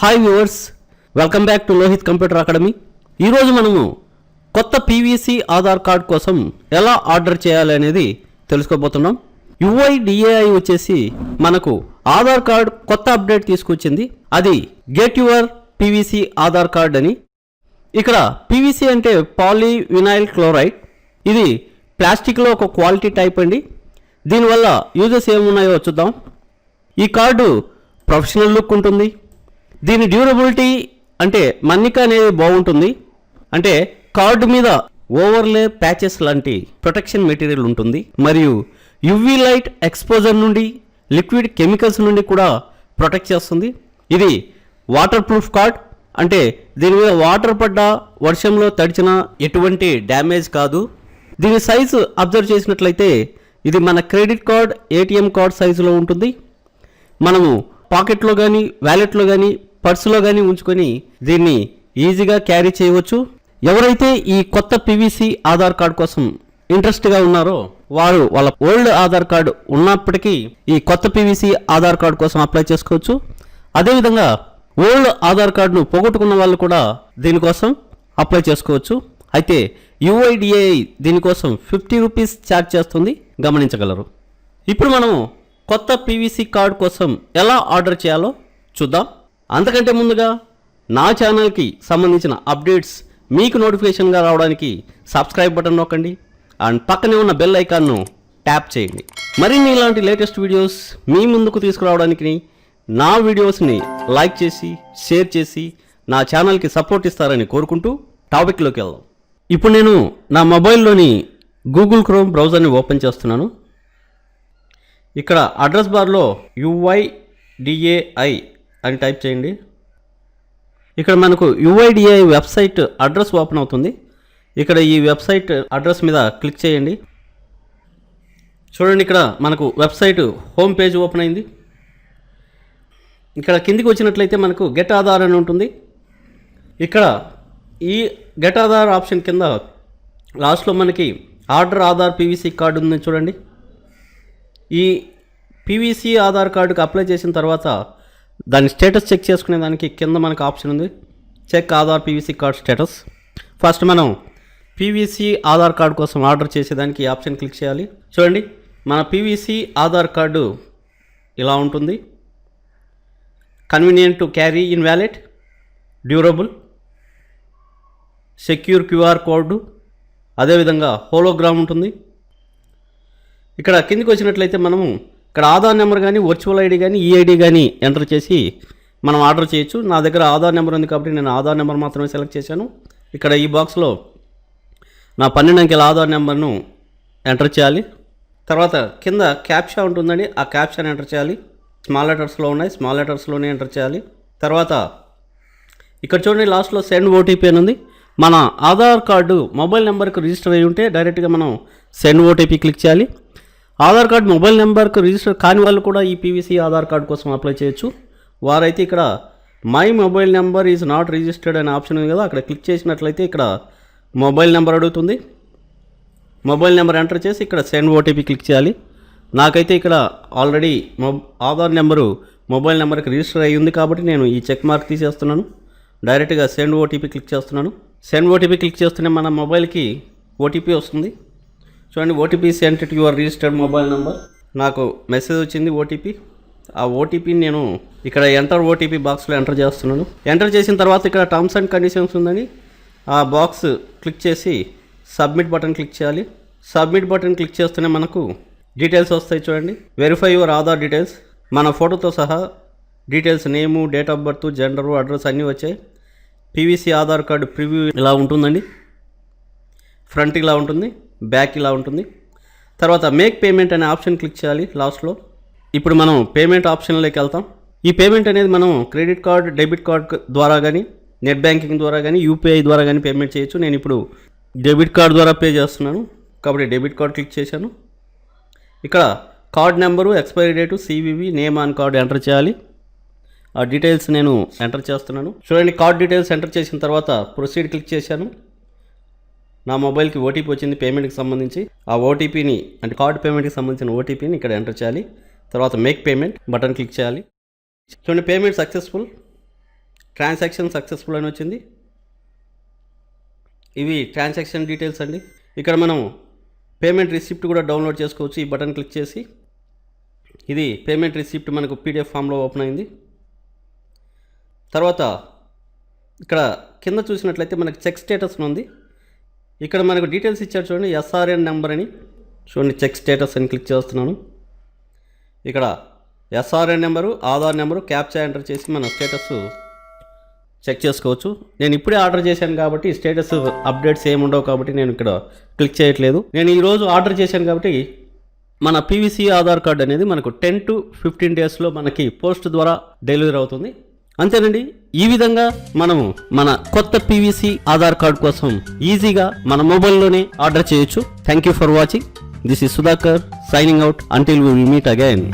Hi viewers, welcome back to Lohit computer academy. ఈరోజు మనము కొత్త పీవీసీ ఆధార్ కార్డ్ కోసం ఎలా ఆర్డర్ చేయాలి అనేది తెలుసుకోబోతున్నాం. యుఐడిఏఐ వచ్చేసి మనకు ఆధార్ కార్డ్ కొత్త అప్డేట్ తీసుకొచ్చింది. అది get your PVC Aadhaar card అని. ఇక్కడ పీవీసీ అంటే పాలీవినైల్ క్లోరైడ్. ఇది ప్లాస్టిక్లో ఒక క్వాలిటీ టైప్ అండి. దీనివల్ల యూజెస్ ఏమున్నాయో చూద్దాం. ఈ కార్డు ప్రొఫెషనల్ లుక్ ఉంటుంది. దీని డ్యూరబిలిటీ అంటే మన్నిక అనేది బాగుంటుంది. అంటే కార్డు మీద ఓవర్లే ప్యాచెస్ లాంటి ప్రొటెక్షన్ మెటీరియల్ ఉంటుంది. మరియు యువీ లైట్ ఎక్స్పోజర్ నుండి, లిక్విడ్ కెమికల్స్ నుండి కూడా ప్రొటెక్ట్ చేస్తుంది. ఇది వాటర్ ప్రూఫ్ కార్డ్. అంటే దీని మీద వాటర్ పడ్డా, వర్షంలో తడిచినా ఎటువంటి డ్యామేజ్ కాదు. దీని సైజు అబ్జర్వ్ చేసినట్లయితే ఇది మన క్రెడిట్ కార్డ్, ఏటీఎం కార్డ్ సైజులో ఉంటుంది. మనము పాకెట్లో కానీ, వ్యాలెట్లో కానీ, పర్సులో కానీ ఉంచుకొని దీన్ని ఈజీగా క్యారీ చేయవచ్చు. ఎవరైతే ఈ కొత్త పీవీసీ ఆధార్ కార్డ్ కోసం ఇంట్రెస్ట్గా ఉన్నారో వారు వాళ్ళ ఓల్డ్ ఆధార్ కార్డు ఉన్నప్పటికీ ఈ కొత్త పీవీసీ ఆధార్ కార్డు కోసం అప్లై చేసుకోవచ్చు. అదేవిధంగా ఓల్డ్ ఆధార్ కార్డును పోగొట్టుకున్న వాళ్ళు కూడా దీనికోసం అప్లై చేసుకోవచ్చు. అయితే యుఐడిఏఐ దీనికోసం 50 రూపీస్ ఛార్జ్ చేస్తుంది, గమనించగలరు. ఇప్పుడు మనము కొత్త పీవీసీ కార్డ్ కోసం ఎలా ఆర్డర్ చేయాలో చూద్దాం. అంతకంటే ముందుగా నా ఛానల్కి సంబంధించిన అప్డేట్స్ మీకు నోటిఫికేషన్గా రావడానికి సబ్స్క్రైబ్ బటన్ నొక్కండి అండ్ పక్కనే ఉన్న బెల్ ఐకాన్ను ట్యాప్ చేయండి. మరిన్ని ఇలాంటి లేటెస్ట్ వీడియోస్ మీ ముందుకు తీసుకురావడానికి నా వీడియోస్ని లైక్ చేసి, షేర్ చేసి నా ఛానల్కి సపోర్ట్ ఇస్తారని కోరుకుంటూ టాపిక్లోకి వెళ్దాం. ఇప్పుడు నేను నా మొబైల్లోని గూగుల్ క్రోమ్ బ్రౌజర్ని ఓపెన్ చేస్తున్నాను. ఇక్కడ అడ్రస్ బార్లో యుఐడిఏఐ అని టైప్ చేయండి. ఇక్కడ మనకు యుఐడిఏఐ వెబ్సైట్ అడ్రస్ ఓపెన్ అవుతుంది. ఇక్కడ ఈ వెబ్సైట్ అడ్రస్ మీద క్లిక్ చేయండి. చూడండి, ఇక్కడ మనకు వెబ్సైట్ హోమ్ పేజ్ ఓపెన్ అయింది. ఇక్కడ కిందికి వచ్చినట్లయితే మనకు గెట్ ఆధార్ అని ఉంటుంది. ఇక్కడ ఈ గెట్ ఆధార్ ఆప్షన్ కింద లాస్ట్లో మనకి ఆర్డర్ ఆధార్ పీవీసీ కార్డు ఉందని చూడండి. ఈ పీవీసీ ఆధార్ కార్డుకి అప్లై చేసిన తర్వాత దాని స్టేటస్ చెక్ చేసుకునే దానికి కింద మనకు ఆప్షన్ ఉంది, check Aadhaar PVC card status. First మనం పీవీసీ ఆధార్ కార్డు కోసం ఆర్డర్ చేసేదానికి ఈ ఆప్షన్ క్లిక్ చేయాలి. చూడండి, మన పీవీసీ ఆధార్ కార్డు ఇలా ఉంటుంది. Convenient to carry in wallet, durable, secure QR code, అదేవిధంగా హోలోగ్రామ్ ఉంటుంది. ఇక్కడ కిందికి వచ్చినట్లయితే మనము ఇక్కడ ఆధార్ నెంబర్ కానీ, వర్చువల్ ఐడి కానీ, ఈఐడి కానీ ఎంటర్ చేసి మనం ఆర్డర్ చేయొచ్చు. నా దగ్గర ఆధార్ నెంబర్ ఉంది కాబట్టి నేను ఆధార్ నెంబర్ మాత్రమే సెలెక్ట్ చేశాను. ఇక్కడ ఈ బాక్స్లో నా 12 అంకెల ఆధార్ నెంబర్ను ఎంటర్ చేయాలి. తర్వాత కింద క్యాప్షా ఉంటుందండి, ఆ క్యాప్షాని ఎంటర్ చేయాలి. స్మాల్ లెటర్స్లో ఉన్నాయి, స్మాల్ లెటర్స్లోనే ఎంటర్ చేయాలి. తర్వాత ఇక్కడ చూడండి, లాస్ట్లో సెండ్ ఓటీపీ అని ఉంది. మన ఆధార్ కార్డు మొబైల్ నెంబర్కి రిజిస్టర్ అయి ఉంటే డైరెక్ట్గా మనం సెండ్ ఓటీపీ క్లిక్ చేయాలి. ఆధార్ కార్డు మొబైల్ నెంబర్కి రిజిస్టర్ కాని వాళ్ళు కూడా ఈ పీవీసీ ఆధార్ కార్డు కోసం అప్లై చేయొచ్చు. వారైతే ఇక్కడ my mobile number is not registered అనే ఆప్షన్ ఉంది కదా, అక్కడ క్లిక్ చేసినట్లయితే ఇక్కడ మొబైల్ నెంబర్ అడుగుతుంది. మొబైల్ నెంబర్ ఎంటర్ చేసి ఇక్కడ సెండ్ ఓటీపీ క్లిక్ చేయాలి. నాకైతే ఇక్కడ ఆల్రెడీ ఆధార్ నెంబరు మొబైల్ నెంబర్కి రిజిస్టర్ అయ్యి ఉంది కాబట్టి నేను ఈ చెక్ మార్క్ తీసేస్తున్నాను. డైరెక్ట్గా సెండ్ ఓటీపీ క్లిక్ చేస్తున్నాను. సెండ్ ఓటీపీ క్లిక్ చేస్తూనే మన మొబైల్కి ఓటీపీ వస్తుంది. చూడండి, OTP sent to your registered mobile number. నాకు మెసేజ్ వచ్చింది ఓటీపీ. ఆ ఓటీపీని నేను ఇక్కడ ఎంటర్ ఓటీపీ బాక్స్లో ఎంటర్ చేస్తున్నాను. ఎంటర్ చేసిన తర్వాత ఇక్కడ టర్మ్స్ అండ్ కండిషన్స్ ఉందని ఆ బాక్స్ క్లిక్ చేసి సబ్మిట్ బటన్ క్లిక్ చేయాలి. సబ్మిట్ బటన్ క్లిక్ చేస్తూనే మనకు డీటెయిల్స్ వస్తాయి. చూడండి, వెరిఫై యువర్ ఆధార్ డీటెయిల్స్, మన ఫోటోతో సహా details, name, date of birth, gender, address అన్నీ వచ్చాయి. పీవీసీ ఆధార్ కార్డు ప్రివ్యూ ఇలా ఉంటుందండి. ఫ్రంట్ ఇలా ఉంటుంది, బ్యాక్ ఇలా ఉంటుంది. తర్వాత మేక్ పేమెంట్ అనే ఆప్షన్ క్లిక్ చేయాలి లాస్ట్లో. ఇప్పుడు మనం పేమెంట్ ఆప్షన్లోకి వెళ్తాం. ఈ పేమెంట్ అనేది మనం క్రెడిట్ కార్డ్, డెబిట్ కార్డ్ ద్వారా కానీ, నెట్ బ్యాంకింగ్ ద్వారా కానీ, యూపీఐ ద్వారా కానీ పేమెంట్ చేయొచ్చు. నేను ఇప్పుడు డెబిట్ కార్డ్ ద్వారా పే చేస్తున్నాను కాబట్టి డెబిట్ కార్డ్ క్లిక్ చేశాను. ఇక్కడ card number, expiry date, CVV, name on card enter చేయాలి. ఆ డీటెయిల్స్ నేను ఎంటర్ చేస్తున్నాను. చూడండి, కార్డ్ డీటెయిల్స్ ఎంటర్ చేసిన తర్వాత ప్రొసీడ్ క్లిక్ చేశాను. నా మొబైల్కి ఓటీపీ వచ్చింది పేమెంట్కి సంబంధించి. ఆ ఓటీపీని అంటే కార్డ్ పేమెంట్కి సంబంధించిన ఓటీపీని ఇక్కడ ఎంటర్ చేయాలి. తర్వాత మేక్ పేమెంట్ బటన్ క్లిక్ చేయాలి. చూడండి, పేమెంట్ సక్సెస్ఫుల్. ట్రాన్సాక్షన్ సక్సెస్ఫుల్ అని వచ్చింది. ఇవి ట్రాన్సాక్షన్ డీటెయిల్స్ అండి. ఇక్కడ మనం పేమెంట్ రిసిప్ట్ కూడా డౌన్లోడ్ చేసుకోవచ్చు ఈ బటన్ క్లిక్ చేసి. ఇది పేమెంట్ రిసిప్ట్ మనకు పీడిఎఫ్ ఫామ్లో ఓపెన్ అయింది. తర్వాత ఇక్కడ కింద చూసినట్లయితే మనకు చెక్ స్టేటస్ ఉంది. ఇక్కడ మనకు డీటెయిల్స్ ఇచ్చారు చూడండి, ఎస్ఆర్ఎన్ నెంబర్ అని చూడండి. చెక్ స్టేటస్ అని క్లిక్ చేస్తున్నాను. ఇక్కడ ఎస్ఆర్ఎన్ number, Aadhaar number, captcha enter చేసి మన స్టేటస్ చెక్ చేసుకోవచ్చు. నేను ఇప్పుడే ఆర్డర్ చేశాను కాబట్టి స్టేటస్ అప్డేట్స్ ఏమి ఉండవు కాబట్టి నేను ఇక్కడ క్లిక్ చేయట్లేదు. నేను ఈరోజు ఆర్డర్ చేశాను కాబట్టి మన పీవీసీ ఆధార్ కార్డ్ అనేది మనకు 10 to 15 డేస్లో మనకి పోస్ట్ ద్వారా డెలివరీ అవుతుంది. అంతేనండి. ఈ విధంగా మనము మన కొత్త పీవీసీ ఆధార్ కార్డ్ కోసం ఈజీగా మన మొబైల్లోనే ఆర్డర్ చేయొచ్చు. Thank you for watching. This is Sudhakar signing out. Until we will meet again.